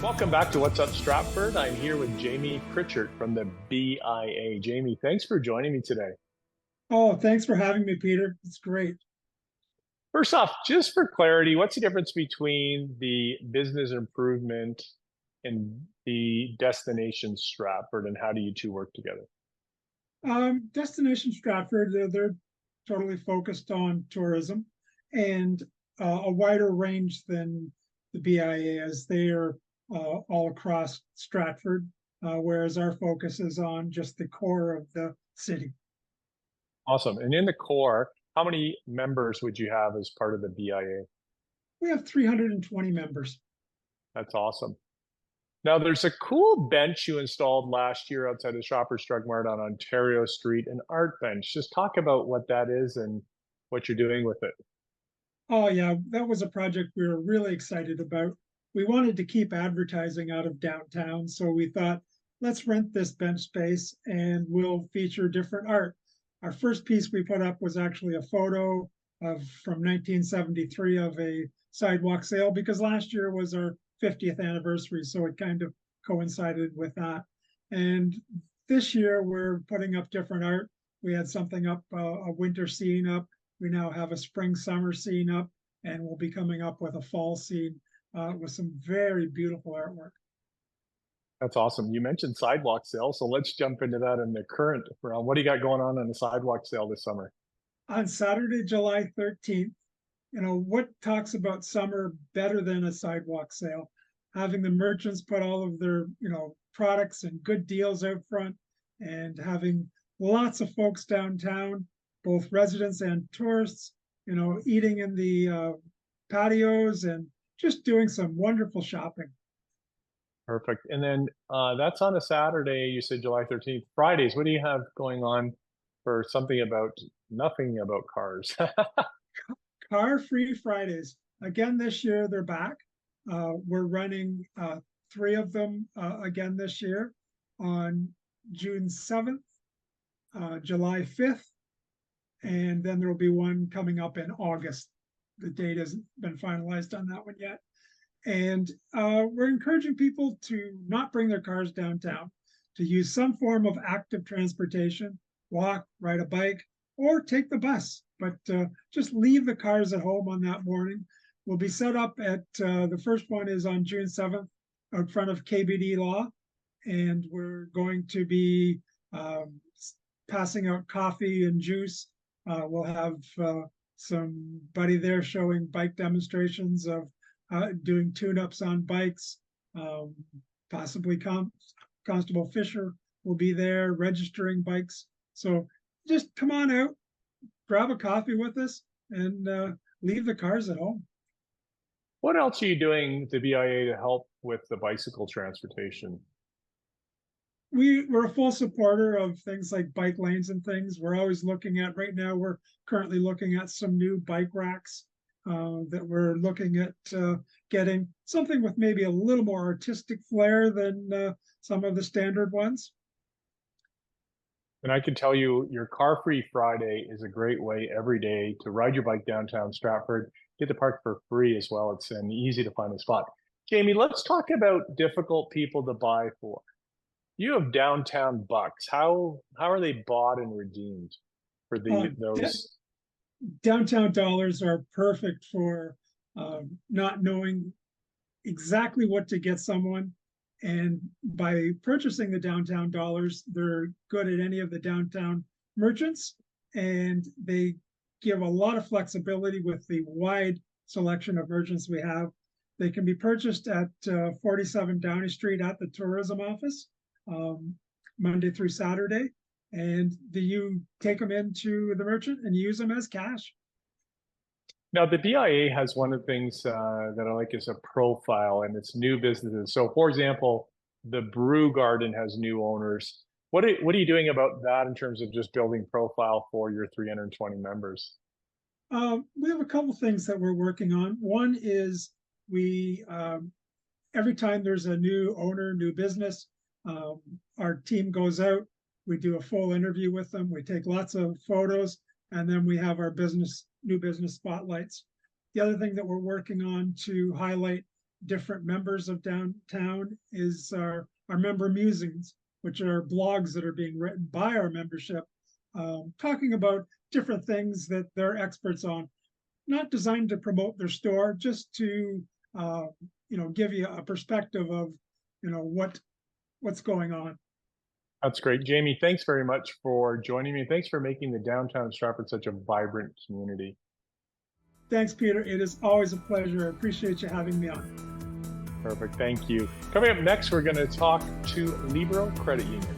Welcome back to What's Up Stratford. I'm here with Jamie Pritchard from the BIA. Jamie, thanks for joining me today. Oh, thanks for having me, Peter. It's great. First off, just for clarity, what's the difference between the business improvement and the destination Stratford, and how do you two work together? Destination Stratford, they're totally focused on tourism and a wider range than the BIA, as they are all across Stratford, whereas our focus is on just the core of the city. Awesome. And in the core, how many members would you have as part of the BIA? We have 320 members. That's awesome. Now, there's a cool bench you installed last year outside of Shoppers Drug Mart on Ontario Street, an art bench. Just talk about what that is and what you're doing with it. Oh, yeah, that was a project we were really excited about. We wanted to keep advertising out of downtown, so we thought, let's rent this bench space and we'll feature different art. Our first piece we put up was actually a photo of from 1973 of a sidewalk sale, because last year was our 50th anniversary, so it kind of coincided with that. And this year we're putting up different art. We had something up, a winter scene up. We now have a spring summer scene up, and we'll be coming up with a fall scene with some very beautiful artwork. That's awesome. You mentioned sidewalk sale, so let's jump into that in the current realm. What do you got going on the sidewalk sale this summer? On Saturday, July 13th, what talks about summer better than a sidewalk sale? Having the merchants put all of their, products and good deals out front, and having lots of folks downtown, both residents and tourists, eating in the patios and just doing some wonderful shopping. Perfect. And then that's on a Saturday. You said July 13th. Fridays, what do you have going on for something about nothing about cars? Car Free Fridays. Again, this year they're back. We're running three of them again this year on June 7th, July 5th, and then there will be one coming up in August. The date hasn't been finalized on that one yet. And we're encouraging people to not bring their cars downtown, to use some form of active transportation, walk, ride a bike, or take the bus. But just leave the cars at home on that morning. We'll be set up at the first one is on June 7th out front of KBD Law. And we're going to be passing out coffee and juice. We'll have somebody there showing bike demonstrations of doing tune-ups on bikes. Possibly Constable Fisher will be there registering bikes. So just come on out, grab a coffee with us, and leave the cars at home. What else are you doing at the BIA to help with the bicycle transportation? We're a full supporter of things like bike lanes and things. We're always looking at, right now, we're currently looking at some new bike racks that we're looking at getting something with maybe a little more artistic flair than some of the standard ones. And I can tell you, your Car Free Friday is a great way every day to ride your bike downtown Stratford, get to park for free as well. It's an easy to find a spot. Jamie, let's talk about difficult people to buy for. You have downtown bucks. How are they bought and redeemed for those? Downtown dollars are perfect for not knowing exactly what to get someone. And by purchasing the downtown dollars, they're good at any of the downtown merchants, and they give a lot of flexibility with the wide selection of merchants we have. They can be purchased at 47 Downey Street at the tourism office, Monday through Saturday. And you take them into the merchant and use them as cash. Now, the BIA has one of the things that I like is a profile, and it's new businesses. So, for example, the Brew Garden has new owners. What are you doing about that in terms of just building profile for your 320 members? We have a couple things that we're working on. One is we every time there's a new owner, new business, our team goes out. We do a full interview with them. We take lots of photos, and then we have our new business spotlights. The other thing that we're working on to highlight different members of downtown is our member musings, which are blogs that are being written by our membership, talking about different things that they're experts on, not designed to promote their store, just to give you a perspective of what's going on. That's great. Jamie, thanks very much for joining me. Thanks for making the downtown Stratford such a vibrant community. Thanks, Peter. It is always a pleasure. I appreciate you having me on. Perfect. Thank you. Coming up next, we're going to talk to Libero Credit Union.